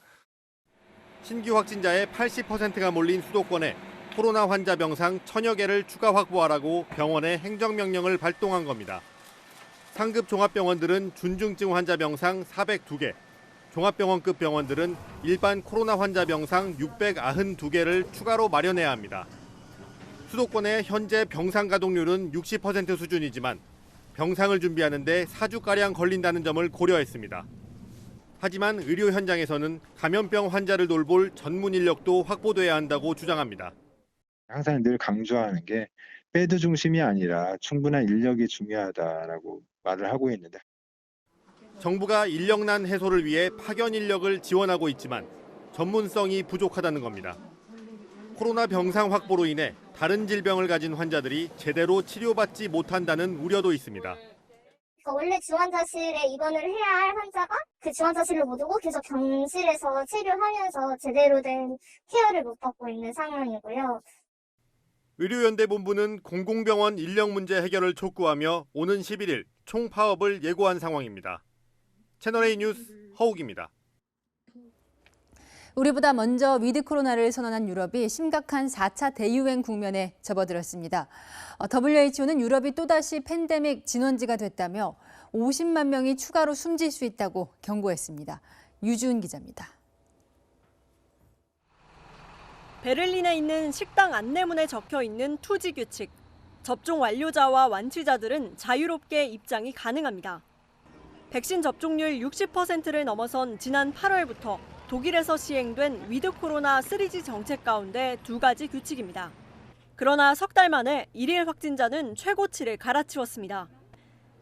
신규 확진자의 80%가 몰린 수도권에 코로나 환자 병상 1,000여 개를 추가 확보하라고 병원에 행정명령을 발동한 겁니다. 상급 종합병원들은 준중증 환자 병상 402개, 종합병원급 병원들은 일반 코로나 환자 병상 692개를 추가로 마련해야 합니다. 수도권의 현재 병상 가동률은 60% 수준이지만 병상을 준비하는 데 4주가량 걸린다는 점을 고려했습니다. 하지만 의료 현장에서는 감염병 환자를 돌볼 전문 인력도 확보돼야 한다고 주장합니다. 항상 늘 강조하는 게 베드 중심이 아니라 충분한 인력이 중요하다라고 말을 하고 있는데 정부가 인력난 해소를 위해 파견 인력을 지원하고 있지만 전문성이 부족하다는 겁니다. 코로나 병상 확보로 인해 다른 질병을 가진 환자들이 제대로 치료받지 못한다는 우려도 있습니다. 원래 중환자실에 입원을 해야 할 환자가 그 중환자실로 못 오고 계속 병실에서 치료하면서 제대로 된 케어를 못 받고 있는 상황이고요. 의료연대본부는 공공병원 인력 문제 해결을 촉구하며 오는 11일 총파업을 예고한 상황입니다. 채널A 뉴스 허욱입니다. 우리보다 먼저 위드 코로나를 선언한 유럽이 심각한 4차 대유행 국면에 접어들었습니다. WHO는 유럽이 또다시 팬데믹 진원지가 됐다며 50만 명이 추가로 숨질 수 있다고 경고했습니다. 유주은 기자입니다. 베를린에 있는 식당 안내문에 적혀있는 투지 규칙. 접종 완료자와 완치자들은 자유롭게 입장이 가능합니다. 백신 접종률 60%를 넘어선 지난 8월부터 독일에서 시행된 위드 코로나 3G 정책 가운데 두 가지 규칙입니다. 그러나 석 달 만에 일일 확진자는 최고치를 갈아치웠습니다.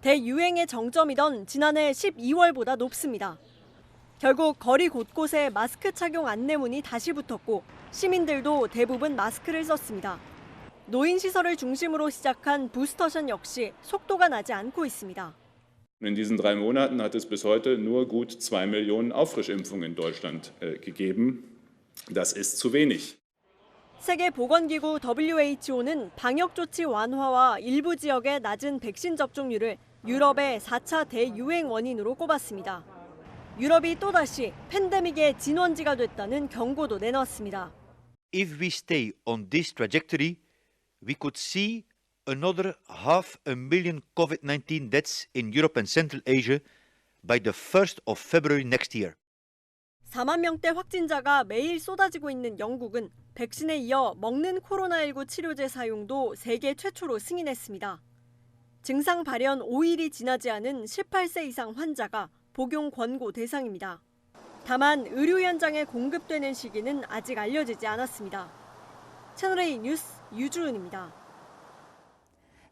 대유행의 정점이던 지난해 12월보다 높습니다. 결국 거리 곳곳에 마스크 착용 안내문이 다시 붙었고 시민들도 대부분 마스크를 썼습니다. 노인시설을 중심으로 시작한 부스터샷 역시 속도가 나지 않고 있습니다. In diesen 3 Monaten hat es bis heute nur gut 2 Millionen Auffrischimpfungen in Deutschland gegeben. Das ist zu wenig. 세계보건기구 WHO는 방역 조치 완화와 일부 지역의 낮은 백신 접종률을 유럽의 4차 대유행 원인으로 꼽았습니다. 유럽이 또다시 팬데믹의 진원지가 됐다는 경고도 내놨습니다. If we stay on this trajectory, we could see another 500,000 COVID-19 deaths in Europe and Central Asia by the 1st of February next year. 4만 명대 확진자가 매일 쏟아지고 있는 영국은 백신에 이어 먹는 코로나19 치료제 사용도 세계 최초로 승인했습니다. 증상 발현 5일이 지나지 않은 18세 이상 환자가 복용 권고 대상입니다. 다만 의료 현장에 공급되는 시기는 아직 알려지지 않았습니다. 채널A 뉴스 유주은입니다.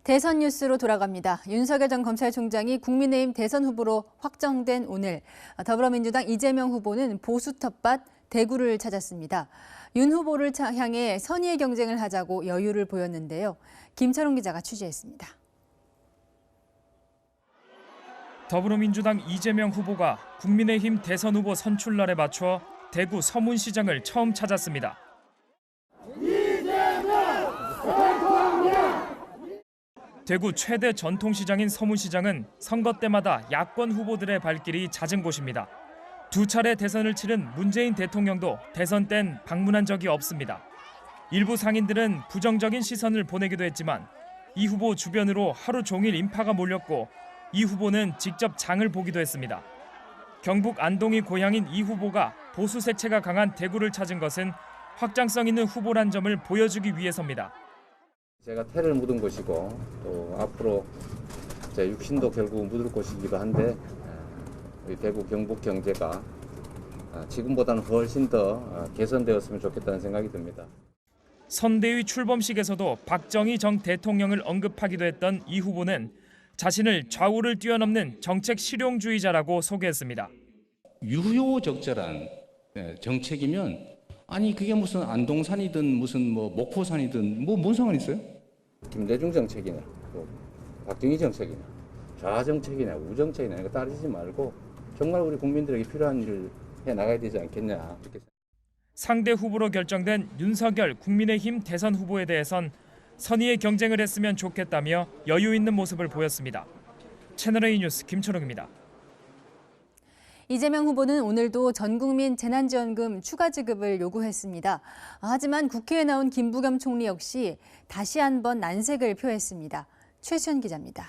대선 뉴스로 돌아갑니다. 윤석열 전 검찰총장이 국민의힘 대선 후보로 확정된 오늘 더불어민주당 이재명 후보는 보수 텃밭 대구를 찾았습니다. 윤 후보를 향해 선의의 경쟁을 하자고 여유를 보였는데요. 김철웅 기자가 취재했습니다. 더불어민주당 이재명 후보가 국민의힘 대선 후보 선출날에 맞춰 대구 서문시장을 처음 찾았습니다. 대구 최대 전통시장인 서문시장은 선거 때마다 야권 후보들의 발길이 잦은 곳입니다. 두 차례 대선을 치른 문재인 대통령도 대선 땐 방문한 적이 없습니다. 일부 상인들은 부정적인 시선을 보내기도 했지만 이 후보 주변으로 하루 종일 인파가 몰렸고 이 후보는 직접 장을 보기도 했습니다. 경북 안동이 고향인 이 후보가 보수 색채가 강한 대구를 찾은 것은 확장성 있는 후보란 점을 보여주기 위해서입니다. 제가 태를 묻은 곳이고 또 앞으로 제 육신도 결국 묻을 곳이기도 한데 우리 대구 경북 경제가 지금보다는 훨씬 더 개선되었으면 좋겠다는 생각이 듭니다. 선대위 출범식에서도 박정희 전 대통령을 언급하기도 했던 이 후보는 자신을 좌우를 뛰어넘는 정책 실용주의자라고 소개했습니다. 유효적절한 정책이면 아니 그게 무슨 안동산이든 무슨 뭐 목포산이든 뭔 상관 있어요? 김대중 정책이냐, 또 박정희 정책이냐, 좌정책이냐, 우정책이냐 이거 따르지 말고 정말 우리 국민들에게 필요한 일을 해 나가야 되지 않겠냐. 상대 후보로 결정된 윤석열 국민의힘 대선 후보에 대해선 선의의 경쟁을 했으면 좋겠다며 여유 있는 모습을 보였습니다. 채널A 뉴스 김철웅입니다. 이재명 후보는 오늘도 전국민 재난지원금 추가 지급을 요구했습니다. 하지만 국회에 나온 김부겸 총리 역시 다시 한번 난색을 표했습니다. 최수연 기자입니다.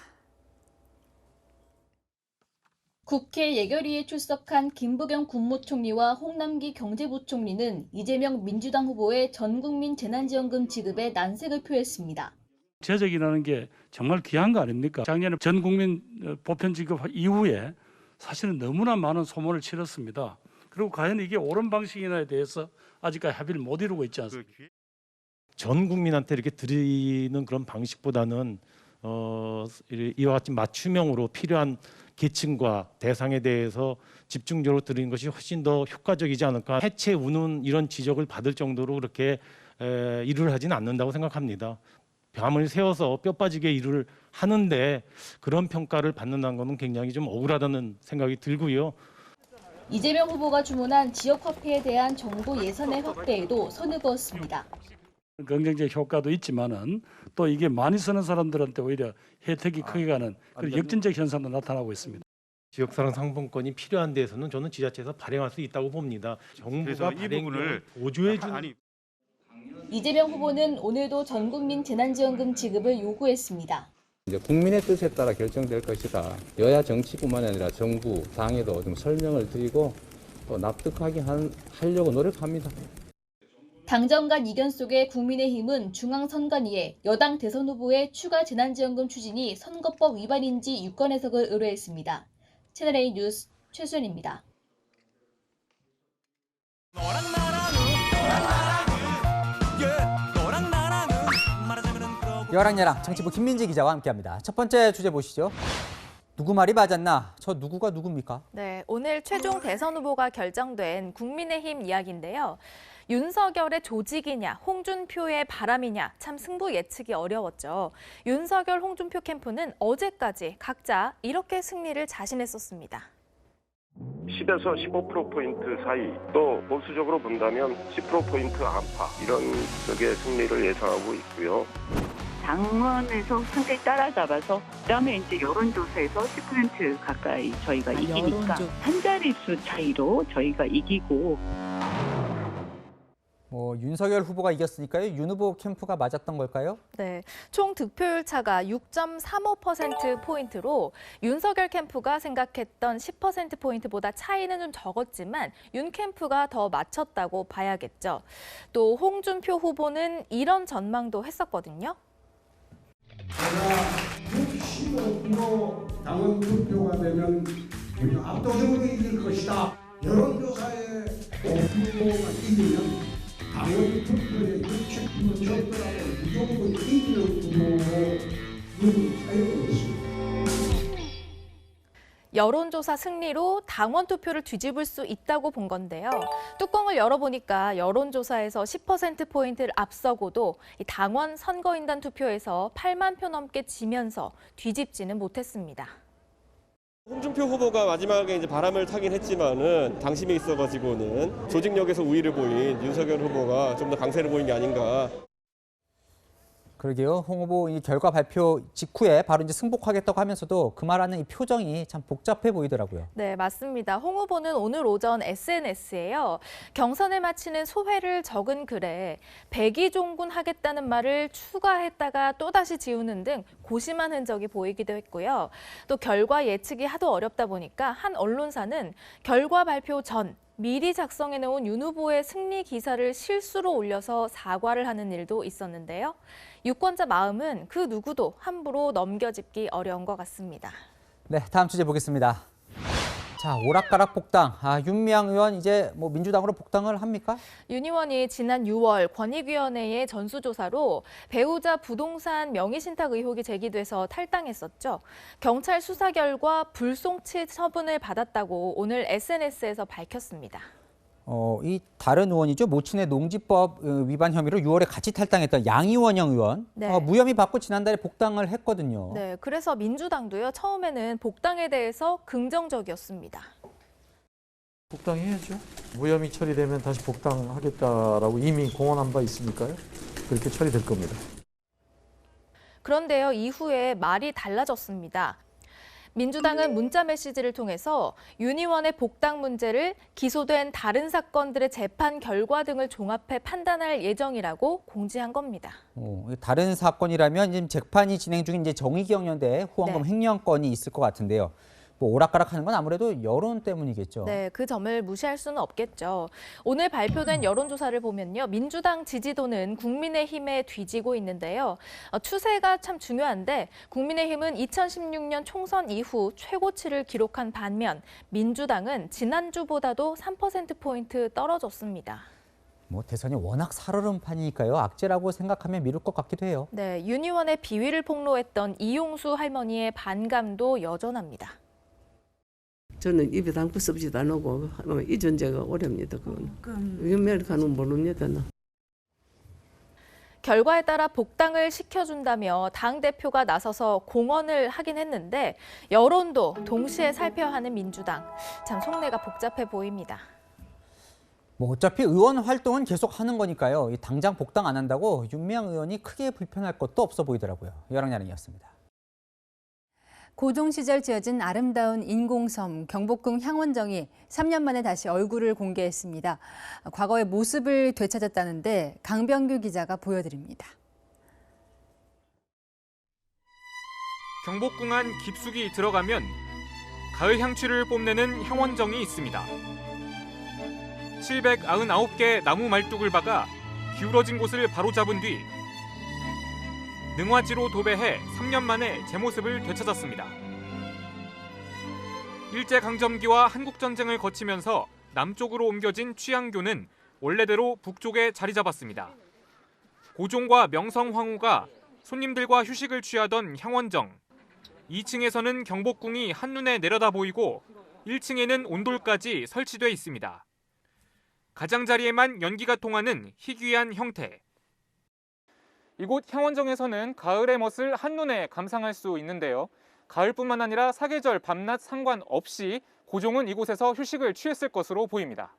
국회 예결위에 출석한 김부겸 국무총리와 홍남기 경제부총리는 이재명 민주당 후보의 전국민 재난지원금 지급에 난색을 표했습니다. 제적이라는 게 정말 귀한 거 아닙니까? 작년에 전국민 보편 지급 이후에 사실은 너무나 많은 소모를 치렀습니다. 그리고 과연 이게 옳은 방식이냐에 대해서 아직까지 합의를 못 이루고 있지 않습니까? 전 국민한테 이렇게 드리는 그런 방식보다는 이와 같이 맞춤형으로 필요한 계층과 대상에 대해서 집중적으로 드리는 것이 훨씬 더 효과적이지 않을까. 해체 우는 이런 지적을 받을 정도로 그렇게 일을 하지는 않는다고 생각합니다. 밤을 새워서 뼈 빠지게 일을 하는데 그런 평가를 받는다는 것은 굉장히 좀 억울하다는 생각이 들고요. 이재명 후보가 주문한 지역화폐에 대한 정부 예산의 확대에도 선을 그었습니다. 긍정적 효과도 있지만은 또 이게 많이 쓰는 사람들한테 오히려 혜택이 크게 가는 그런 역전적 현상도 나타나고 있습니다. 지역사랑 상품권이 필요한 데에서는 저는 지자체에서 발행할 수 있다고 봅니다. 정부가 발행을 보조해 주는. 이재명 후보는 오늘도 전국민 재난지원금 지급을 요구했습니다. 이제 국민의 뜻에 따라 결정될 것이다. 여야 정치뿐만 아니라 정부, 당에도 좀 설명을 드리고 또 납득하게 하려고 노력합니다. 당정 간 이견 속에 국민의힘은 중앙선관위에 여당 대선 후보의 추가 재난지원금 추진이 선거법 위반인지 유권 해석을 의뢰했습니다. 채널A 뉴스 최수연입니다. 여랑야랑 정치부 김민지 기자와 함께합니다. 첫 번째 주제 보시죠. 누구 말이 맞았나? 저 누구가 누굽니까? 네, 오늘 최종 대선 후보가 결정된 국민의힘 이야기인데요. 윤석열의 조직이냐, 홍준표의 바람이냐, 참 승부 예측이 어려웠죠. 윤석열, 홍준표 캠프는 어제까지 각자 이렇게 승리를 자신했었습니다. 10에서 15%포인트 사이, 또 보수적으로 본다면 10%포인트 안팎, 이런 쪽의 승리를 예상하고 있고요. 당원에서 상당히 따라잡아서 그다음에 이제 여론조사에서 10% 가까이 저희가 이기니까 한 자릿수 차이로 저희가 이기고. 윤석열 후보가 이겼으니까요. 윤 후보 캠프가 맞았던 걸까요? 네, 총 득표율 차가 6.35%포인트로 윤석열 캠프가 생각했던 10%포인트보다 차이는 좀 적었지만 윤 캠프가 더 맞췄다고 봐야겠죠. 또 홍준표 후보는 이런 전망도 했었거든요. 제가 65% 당원 투표가 되면 압도적으로 이길 것이다. 여론조사에 후보가 이기면 당원 투표에 60% 적더라도 무조건 이기는 후보로 사용하고 있습니다. 여론조사 승리로 당원 투표를 뒤집을 수 있다고 본 건데요. 뚜껑을 열어보니까 여론조사에서 10%포인트를 앞서고도 당원 선거인단 투표에서 8만 표 넘게 지면서 뒤집지는 못했습니다. 홍준표 후보가 마지막에 이제 바람을 타긴 했지만은 당심에 있어가지고는 조직력에서 우위를 보인 윤석열 후보가 좀 더 강세를 보인 게 아닌가. 그러게요. 홍 후보 이 결과 발표 직후에 바로 이제 승복하겠다고 하면서도 그 말하는 이 표정이 참 복잡해 보이더라고요. 네, 맞습니다. 홍 후보는 오늘 오전 SNS에요. 경선에 마치는 소회를 적은 글에 백의종군 하겠다는 말을 추가했다가 또다시 지우는 등 고심한 흔적이 보이기도 했고요. 또 결과 예측이 하도 어렵다 보니까 한 언론사는 결과 발표 전 미리 작성해놓은 윤 후보의 승리 기사를 실수로 올려서 사과를 하는 일도 있었는데요. 유권자 마음은 그 누구도 함부로 넘겨짚기 어려운 것 같습니다. 네, 다음 주제 보겠습니다. 자, 오락가락 복당. 윤미향 의원 이제 민주당으로 복당을 합니까? 윤 의원이 지난 6월 권익위원회의 전수조사로 배우자 부동산 명의신탁 의혹이 제기돼서 탈당했었죠. 경찰 수사 결과 불송치 처분을 받았다고 오늘 SNS에서 밝혔습니다. 이 다른 의원이죠. 모친의 농지법 위반 혐의로 6월에 같이 탈당했던 양이원영 의원. 네. 무혐의 받고 지난달에 복당을 했거든요. 네, 그래서 민주당도요. 처음에는 복당에 대해서 긍정적이었습니다. 복당해야죠. 무혐의 처리되면 다시 복당하겠다라고 이미 공언한 바 있으니까요. 그렇게 처리될 겁니다. 그런데요, 이후에 말이 달라졌습니다. 민주당은 문자 메시지를 통해서 윤 의원의 복당 문제를 기소된 다른 사건들의 재판 결과 등을 종합해 판단할 예정이라고 공지한 겁니다. 다른 사건이라면 지금 재판이 진행 중인 이제 정의기억연대 후원금 횡령 건이 있을 것 같은데요. 오락가락하는 건 아무래도 여론 때문이겠죠. 네, 그 점을 무시할 수는 없겠죠. 오늘 발표된 여론조사를 보면요. 민주당 지지도는 국민의힘에 뒤지고 있는데요. 추세가 참 중요한데 국민의힘은 2016년 총선 이후 최고치를 기록한 반면 민주당은 지난주보다도 3%포인트 떨어졌습니다. 대선이 워낙 살얼음판이니까요. 악재라고 생각하면 미룰 것 같기도 해요. 네, 윤 의원의 비위를 폭로했던 이용수 할머니의 반감도 여전합니다. 저는 입에 담고 섭지도 안 하고 이 존재가 오래입니다. 그건 윤미향은 모릅니다. 결과에 따라 복당을 시켜준다며 당대표가 나서서 공언을 하긴 했는데 여론도 동시에 살펴야 하는 민주당. 참 속내가 복잡해 보입니다. 어차피 의원 활동은 계속 하는 거니까요. 당장 복당 안 한다고 윤미향 의원이 크게 불편할 것도 없어 보이더라고요. 여랑야랑이었습니다. 고종 시절 지어진 아름다운 인공섬 경복궁 향원정이 3년 만에 다시 얼굴을 공개했습니다. 과거의 모습을 되찾았다는데 강병규 기자가 보여드립니다. 경복궁 안 깊숙이 들어가면 가을 향취를 뽐내는 향원정이 있습니다. 799개의 나무 말뚝을 박아 기울어진 곳을 바로잡은 뒤 능화지로 도배해 3년 만에 제 모습을 되찾았습니다. 일제강점기와 한국전쟁을 거치면서 남쪽으로 옮겨진 취향교는 원래대로 북쪽에 자리 잡았습니다. 고종과 명성 황후가 손님들과 휴식을 취하던 향원정. 2층에서는 경복궁이 한눈에 내려다 보이고 1층에는 온돌까지 설치돼 있습니다. 가장자리에만 연기가 통하는 희귀한 형태. 이곳 향원정에서는 가을의 멋을 한눈에 감상할 수 있는데요. 가을뿐만 아니라 사계절 밤낮 상관없이 고종은 이곳에서 휴식을 취했을 것으로 보입니다.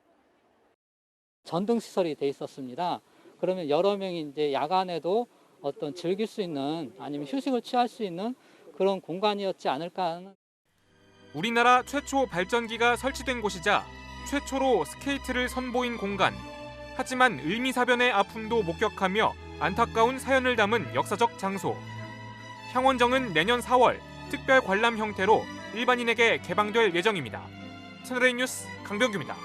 전등 시설이 돼 있었습니다. 그러면 여러 명이 이제 야간에도 어떤 즐길 수 있는 아니면 휴식을 취할 수 있는 그런 공간이었지 않을까 하는. 우리나라 최초 발전기가 설치된 곳이자 최초로 스케이트를 선보인 공간. 하지만 을미사변의 아픔도 목격하며 안타까운 사연을 담은 역사적 장소. 향원정은 내년 4월 특별 관람 형태로 일반인에게 개방될 예정입니다. 채널A 뉴스 강병규입니다.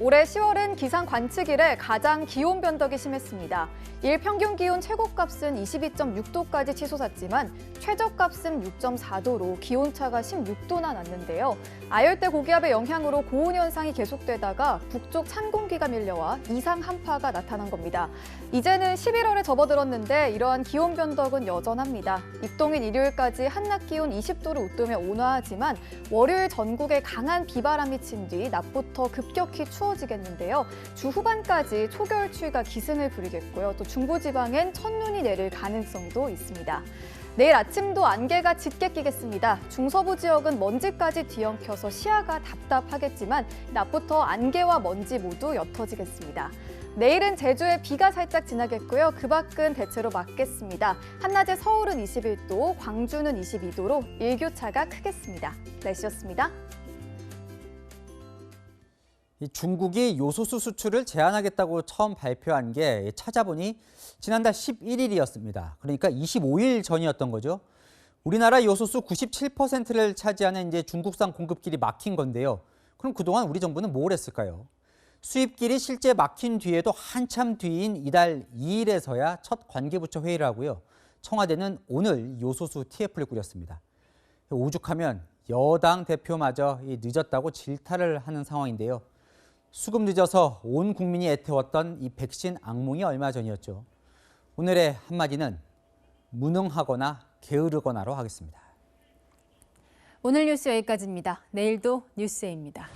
올해 10월은 기상 관측 이래 가장 기온 변덕이 심했습니다. 일 평균 기온 최고값은 22.6도까지 치솟았지만 최저값은 6.4도로 기온차가 16도나 났는데요. 아열대 고기압의 영향으로 고온 현상이 계속되다가 북쪽 찬 공기가 밀려와 이상 한파가 나타난 겁니다. 이제는 11월에 접어들었는데 이러한 기온 변덕은 여전합니다. 입동일 일요일까지 한낮 기온 20도를 웃도며 온화하지만 월요일 전국에 강한 비바람이 친 뒤 낮부터 급격히 추워지겠는데요. 주 후반까지 초겨울 추위가 기승을 부리겠고요. 또 중부지방엔 첫눈이 내릴 가능성도 있습니다. 내일 아침도 안개가 짙게 끼겠습니다. 중서부 지역은 먼지까지 뒤엉켜서 시야가 답답하겠지만 낮부터 안개와 먼지 모두 옅어지겠습니다. 내일은 제주에 비가 살짝 지나겠고요. 그 밖은 대체로 맑겠습니다. 한낮에 서울은 21도, 광주는 22도로 일교차가 크겠습니다. 날씨였습니다. 중국이 요소수 수출을 제한하겠다고 처음 발표한 게 찾아보니 지난달 11일이었습니다. 그러니까 25일 전이었던 거죠. 우리나라 요소수 97%를 차지하는 이제 중국산 공급길이 막힌 건데요. 그럼 그동안 우리 정부는 뭘 했을까요? 수입길이 실제 막힌 뒤에도 한참 뒤인 이달 2일에서야 첫 관계부처 회의를 하고요. 청와대는 오늘 요소수 TF를 꾸렸습니다. 오죽하면 여당 대표마저 늦었다고 질타를 하는 상황인데요. 수급 늦어서 온 국민이 애태웠던 이 백신 악몽이 얼마 전이었죠. 오늘의 한마디는 무능하거나 게으르거나로 하겠습니다. 오늘 뉴스 여기까지입니다. 내일도 뉴스에입니다.